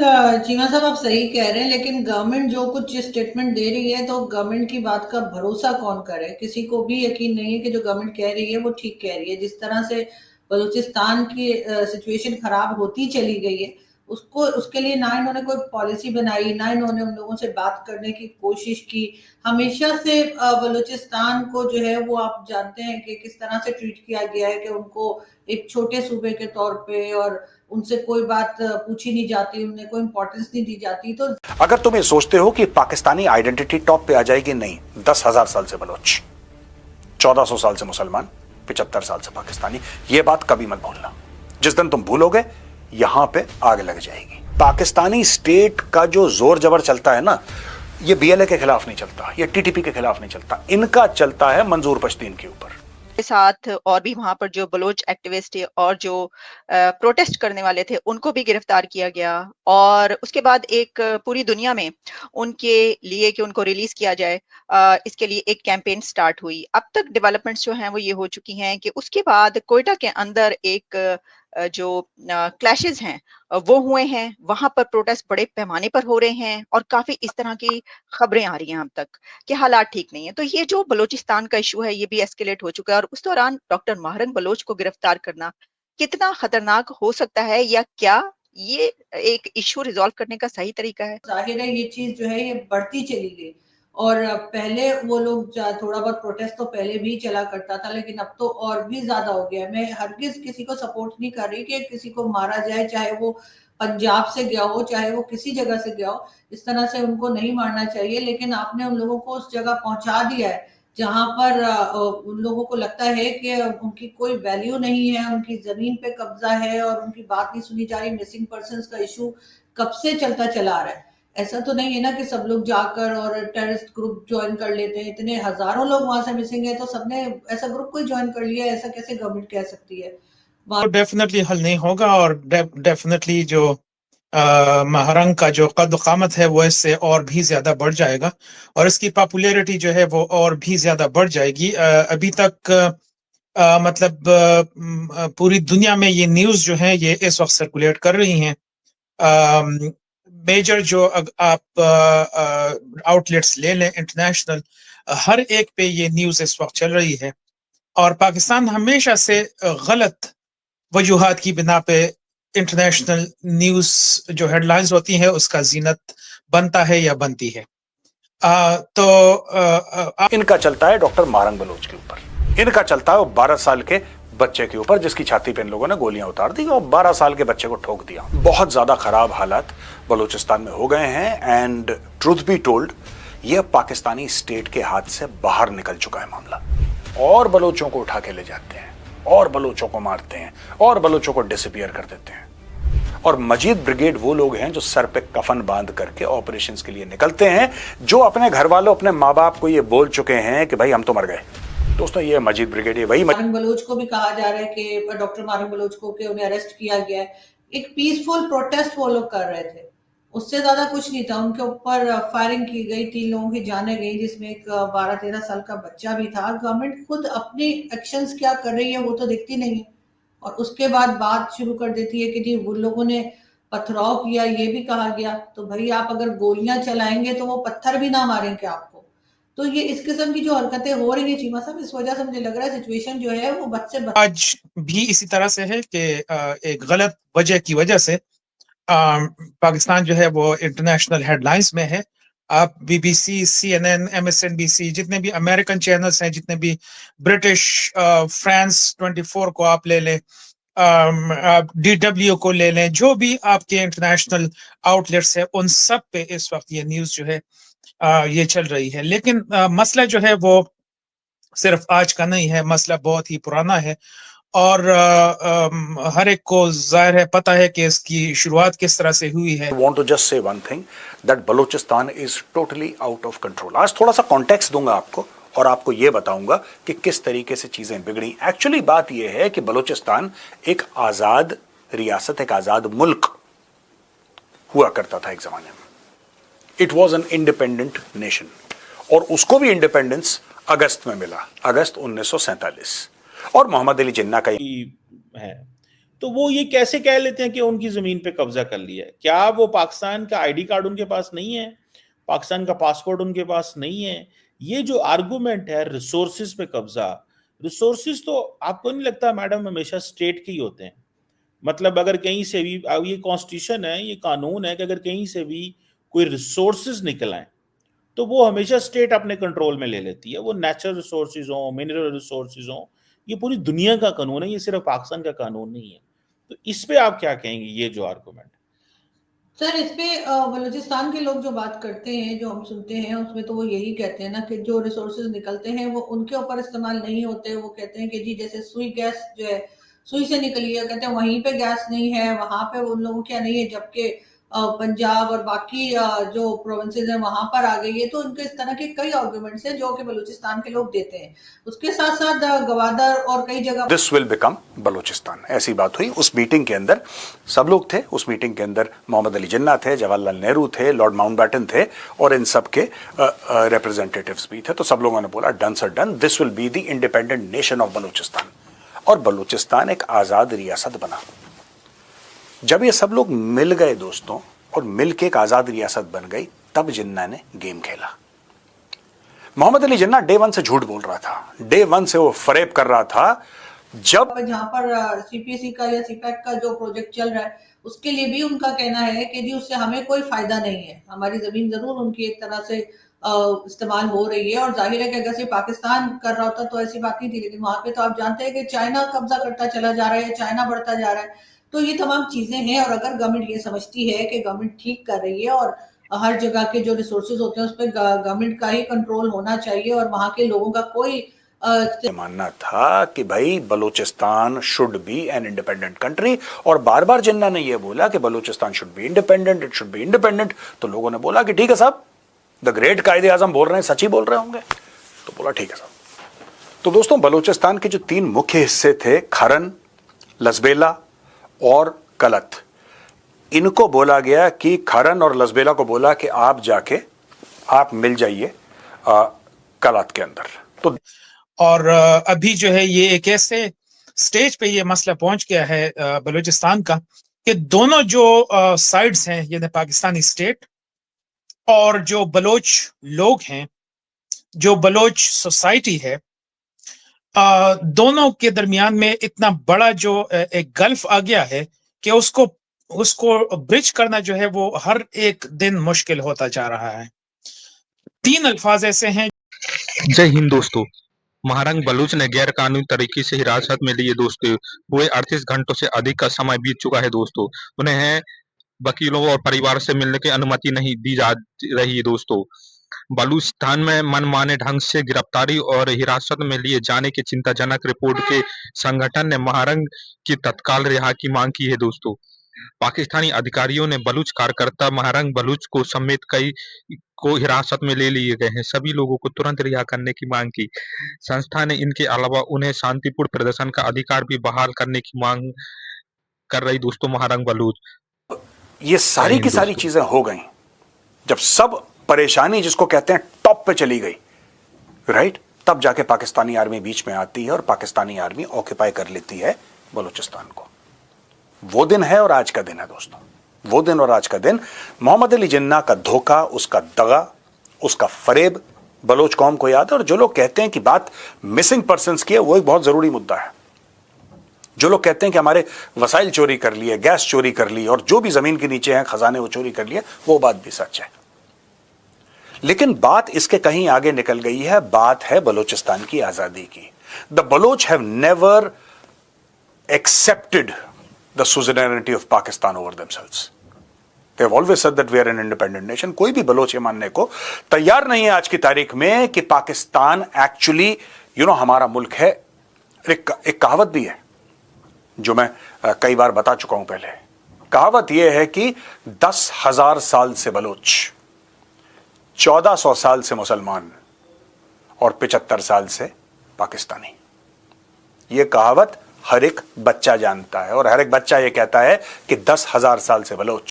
चीमा साहब आप सही कह रहे हैं, लेकिन गवर्नमेंट जो कुछ स्टेटमेंट दे रही है तो गवर्नमेंट की बात का भरोसा कौन करे? किसी को भी यकीन नहीं है कि जो गवर्नमेंट कह रही है वो ठीक कह रही है। जिस तरह से बलूचिस्तान की सिचुएशन खराब होती चली गई है, उसको उसके लिए ना इन्होंने कोई पॉलिसी बनाई, ना इन्होंने उन लोगों से बात करने की कोशिश की। हमेशा से बलूचिस्तान को जो है वो आप जानते हैं कि किस तरह से ट्रीट किया गया है, कि उनको एक छोटे सूबे के तौर पे और उनसे कोई बात पूछी नहीं जाती, उन्हें कोई इंपॉर्टेंस नहीं दी जाती। तो अगर तुम ये सोचते हो कि पाकिस्तानी आइडेंटिटी टॉप पे आ जाएगी, नहीं। 10,000 साल से बलोच, 1400 साल से मुसलमान, 75 साल से पाकिस्तानी, ये बात कभी मत भूलना। जिस दिन तुम भूलोगे यहां पे आग लग जाएगी। पाकिस्तानी स्टेट का जो जोर जबर चलता है ना, ये बीएलए के खिलाफ नहीं चलता, ये टीटीपी के खिलाफ नहीं चलता, इनका चलता है मंजूर पश्तीन के ऊपर। के साथ और भी वहां पर जो बलोच एक्टिविस्ट और जो प्रोटेस्ट करने वाले थे उनको भी गिरफ्तार किया गया, और उसके बाद एक पूरी दुनिया में उनके लिए कि उनको रिलीज किया जाए, इसके लिए एक कैंपेन स्टार्ट हुई। अब तक डेवलपमेंट्स जो हैं वो ये हो चुकी हैं कि उसके बाद कोयटा के अंदर एक जो क्लैशेस हैं वो हुए हैं, वहां पर प्रोटेस्ट बड़े पैमाने पर हो रहे हैं और काफी इस तरह की खबरें आ रही हैं अब तक कि हालात ठीक नहीं है। तो ये जो बलूचिस्तान का इशू है ये भी एस्केलेट हो चुका है, और उस दौरान डॉक्टर माहरंग बलोच को गिरफ्तार करना कितना खतरनाक हो सकता है, या क्या ये एक इशू रिजॉल्व करने का सही तरीका है? जाहिर है ये चीज जो है ये बढ़ती चली गई। और पहले वो लोग थोड़ा बहुत प्रोटेस्ट तो पहले भी चला करता था, लेकिन अब तो और भी ज्यादा हो गया। मैं हरगिज किसी को सपोर्ट नहीं कर रही कि किसी को मारा जाए, चाहे वो पंजाब से गया हो, चाहे वो किसी जगह से गया हो। इस तरह से उनको नहीं मारना चाहिए, लेकिन आपने उन लोगों को उस जगह पहुंचा दिया है जहां पर उन लोगों को लगता है कि उनकी कोई वैल्यू नहीं है, उनकी जमीन पे कब्जा है और उनकी बात नहीं सुनी जा रही। मिसिंग पर्संस का इशू कब से चलता चला आ रहा है। ऐसा तो नहीं है ना कि सब लोग जाकर और टेररिस्ट ग्रुप ज्वाइन कर लेते हैं। इतने हजारों लोग वहां से मिसिंग है तो सबने ऐसा ग्रुप कोई ज्वाइन कर लिया, ऐसा कैसे गवर्नमेंट कह सकती है? तो डेफिनेटली हल नहीं होगा, और डेफिनेटली जो महरंग का जो कद कामत है वो इससे और भी ज्यादा बढ़ जाएगा, और इसकी पॉपुलैरिटी जो है वो और भी ज्यादा बढ़ जाएगी। अभी तक मतलब पूरी दुनिया में ये न्यूज जो है ये इस वक्त सर्कुलेट कर रही हैं। मेजर जो आप आउटलेट्स ले लें इंटरनेशनल, हर एक पे ये न्यूज इस वक्त चल रही है, और पाकिस्तान हमेशा से गलत वजूहात की बिना पे इंटरनेशनल न्यूज जो हेडलाइंस होती है उसका जीनत बनता है या बनती है। इनका चलता है डॉक्टर मारंग बलोच के ऊपर, इनका चलता है 12 साल के बच्चे के ऊपर जिसकी छाती पे इन लोगों ने गोलियां उतार दी और 12 साल के बच्चे को ठोक दिया। बहुत ज्यादा खराब हालात बलूचिस्तान में हो गए हैं, एंड ट्रूथ बी टोल्ड यह पाकिस्तानी स्टेट के हाथ से बाहर निकल चुका है मामला। और बलोचों को उठा के ले जाते हैं, और बलोचों को मारते हैं, और बलोचों को डिसअपीयर कर देते हैं। और मजीद ब्रिगेड वो लोग हैं जो सर पे कफन बांध करके ऑपरेशंस के लिए निकलते हैं, जो अपने घर वालों, अपने माँ बाप को ये बोल चुके हैं कि भाई हम तो मर गए। दोस्तों ये मजीद ब्रिगेड, ये वही मारंग बलोच को भी कहा जा रहा है कि डॉक्टर मारंग बलोच को कि उन्हें अरेस्ट किया गया है। एक पीसफुल प्रोटेस्ट वो लोग कर रहे थे, उससे ज्यादा कुछ नहीं था। उनके ऊपर फायरिंग की गई, 3 लोगों की जानें गई, जिसमें एक 12-13 साल का बच्चा भी था। गवर्नमेंट खुद अपनी एक्शंस क्या कर रही है वो तो दिखती नहीं है, और उसके बाद बात शुरू कर देती है कि जी वो लोगों ने पथराव किया। ये भी कहा गया तो भाई आप अगर गोलियां चलाएंगे तो वो पत्थर भी ना मारेंगे आपको। तो ये इस किस्म की जो हरकतें हो रही है चीमा साहब, इस वजह से मुझे लग रहा है सिचुएशन जो है वो बद से आज भी इसी तरह से है कि एक गलत वजह की वजह से पाकिस्तान जो है वो इंटरनेशनल हेडलाइंस में है। आप बीबीसी, सीएनएन, एमएसएनबीसी, जितने भी अमेरिकन चैनल्स हैं, जितने भी ब्रिटिश, फ्रांस 24 को आप ले लें, आप डीडब्ल्यू को ले लें, जो भी आपके इंटरनेशनल आउटलेट्स हैं उन सब पे इस वक्त ये न्यूज जो है ये चल रही है। लेकिन मसला जो है वो सिर्फ आज का नहीं है, मसला बहुत ही पुराना है, और हर एक को जाहिर है पता है कि इसकी शुरुआत किस तरह से हुई है। I want to just say one thing that Balochistan is totally out of control। आज थोड़ा सा कॉन्टेक्स्ट दूंगा आपको और आपको यह बताऊंगा कि किस तरीके से चीजें बिगड़ी। एक्चुअली बात यह है कि बलूचिस्तान एक आजाद रियासत, एक आजाद मुल्क हुआ करता था एक जमाने में। It was an independent nation, और उसको भी इंडिपेंडेंस अगस्त में मिला, अगस्त 1947, और मोहम्मद अली जिन्ना का है। तो वो ये कैसे कह लेते हैं कि उनकी जमीन पे कब्जा कर लिया है? क्या वो पाकिस्तान का आईडी कार्ड उनके पास नहीं है? पाकिस्तान का पासपोर्ट उनके पास नहीं है? ये जो आर्गुमेंट है रिसोर्सेज पे कब्जा, रिसोर्सेज तो आपको नहीं लगता मैडम हमेशा स्टेट के ही होते हैं? मतलब अगर कहीं से भी ये कॉन्स्टिट्यूशन है, ये कानून है कि अगर कहीं से भी कोई रिसोर्सेज निकल आए तो वो हमेशा स्टेट अपने कंट्रोल में ले लेती है। वो नेचुरल रिसोर्सेज हो, मिनरल रिसोर्सेज हो, ये पूरी दुनिया का कानून है, ये सिर्फ पाकिस्तान का कानून नहीं है। तो इस पे आप क्या कहेंगे, ये जो आर्गुमेंट? सर इस पे बलूचिस्तान के लोग जो बात करते हैं, जो हम सुनते हैं, उसमें तो वो यही कहते हैं ना कि जो रिसोर्सेज निकलते हैं वो उनके ऊपर इस्तेमाल नहीं होते। वो कहते हैं कि जी जैसे सुई गैस जो है सुई से निकली है, कहते हैं वहीं पे गैस नहीं है, वहां पे उन लोगों क्या नहीं है, जबकि पंजाब और बाकी जो प्रोविंसेस हैं वहां पर आ गई है। तो उनके इस तरह के कई आर्गुमेंट्स हैं जो कि बलूचिस्तान के लोग देते हैं। उसके साथ साथ गवादर और कई जगह दिस विल बिकम बलूचिस्तान, ऐसी बात हुई। उस मीटिंग के अंदर सब लोग थे। उस मीटिंग के अंदर मोहम्मद अली जिन्ना थे, जवाहरलाल नेहरू थे, लॉर्ड माउंटबेटन थे और इन सब के रिप्रेजेंटेटिव्स भी थे। तो सब लोगों ने बोला done sir done, this will be the independent nation of Balochistan. और बलूचिस्तान एक आजाद रियासत बना। जब ये सब लोग मिल गए दोस्तों और मिलके एक आजाद रियासत बन गई, तब जिन्ना ने गेम खेला। मोहम्मद अली जिन्ना डे वन से झूठ बोल रहा था, डे वन से वो फरेब कर रहा था। जब जहां पर सीपीएसई का या सीपैक का जो प्रोजेक्ट चल रहा है, उसके लिए भी उनका कहना है कि जी उससे हमें कोई फायदा नहीं है, हमारी जमीन जरूर उनकी एक तरह से इस्तेमाल हो रही है। और जाहिर है कि अगर से पाकिस्तान कर रहा होता तो ऐसी बात नहीं थी, लेकिन वहां पे तो आप जानते हैं कि चाइना कब्जा करता चला जा रहा है, चाइना बढ़ता जा रहा है। तो ये तमाम चीजें हैं। और अगर गवर्नमेंट ये समझती है कि गवर्नमेंट ठीक कर रही है और हर जगह के जो रिसोर्सेज होते हैं उस पर गवर्नमेंट का ही कंट्रोल होना चाहिए और वहां के लोगों का कोई मानना था कि भाई Balochistan should be an independent country, और बार बार जिन्ना ने यह बोला कि Balochistan should be independent, it should be independent. तो लोगों ने बोला कि ठीक है साहब, द ग्रेट कायदे आजम बोल रहे हैं, सच ही बोल रहे होंगे। तो बोला ठीक है साहब। तो दोस्तों बलूचिस्तान के जो तीन मुख्य हिस्से थे, खरन, लसबेला और कलत, इनको बोला गया कि खरन और लसबेला को बोला कि आप जाके आप मिल जाइए कलत के अंदर। तो और अभी जो है ये एक ऐसे स्टेज पे ये मसला पहुंच गया है बलूचिस्तान का कि दोनों जो साइड्स हैं, यानी पाकिस्तानी स्टेट और जो बलोच लोग हैं, जो बलोच सोसाइटी है, दोनों के दरमियान में इतना बड़ा जो एक गल्फ आ गया है कि उसको ब्रिज करना जो है वो हर एक दिन मुश्किल होता जा रहा है। तीन अल्फाज ऐसे हैं। जय हिंद दोस्तों। महारंग बलूच ने गैर कानूनी तरीके से हिरासत में लिए दोस्तों हुए 38 घंटों से अधिक का समय बीत चुका है दोस्तों। उन्हें वकीलों और परिवार से मिलने की अनुमति नहीं दी जा रही है दोस्तों। बलूचिस्तान में मनमाने ढंग से गिरफ्तारी और हिरासत में लिए जाने की चिंताजनक रिपोर्ट के संगठन ने महारंग की तत्काल रिहा की मांग की है दोस्तों। पाकिस्तानी अधिकारियों ने बलूच कार्यकर्ता महारंग बलूच को समेत कई को हिरासत में ले लिए गए हैं। सभी लोगों को तुरंत रिहा करने की मांग की। संस्था ने इनके अलावा उन्हें शांतिपूर्ण प्रदर्शन का अधिकार भी बहाल करने की मांग कर रही दोस्तों महारंग बलूच। ये सारी की सारी चीजें हो गई जब सब परेशानी जिसको कहते हैं टॉप पे चली गई, राइट, तब जाके पाकिस्तानी आर्मी बीच में आती है और पाकिस्तानी आर्मी ऑक्यूपाई कर लेती है बलूचिस्तान को। वो दिन है और आज का दिन है दोस्तों, वो दिन और आज का दिन। मोहम्मद अली जिन्ना का धोखा, उसका दगा, उसका फरेब बलोच कौम को याद है। और जो लोग कहते हैं कि बात मिसिंग पर्संस की है, वो एक बहुत जरूरी मुद्दा है। जो लोग कहते हैं कि हमारे वसाइल चोरी कर लिए, गैस चोरी कर ली और जो भी जमीन के नीचे हैं खजाने वो चोरी कर लिए, वो बात भी सच है। लेकिन बात इसके कहीं आगे निकल गई है। बात है बलूचिस्तान की आजादी की। The Baloch have never accepted the suzerainty of Pakistan over themselves. They have always said that we are an independent nation. कोई भी बलोच ये मानने को तैयार नहीं है आज की तारीख में कि पाकिस्तान एक्चुअली हमारा मुल्क है। एक कहावत भी है जो मैं कई बार बता चुका हूं पहले। कहावत यह है कि 10,000 साल से बलोच, 1400 साल से मुसलमान और 75 साल से पाकिस्तानी। यह कहावत हर एक बच्चा जानता है और हर एक बच्चा यह कहता है कि 10,000 साल से बलोच,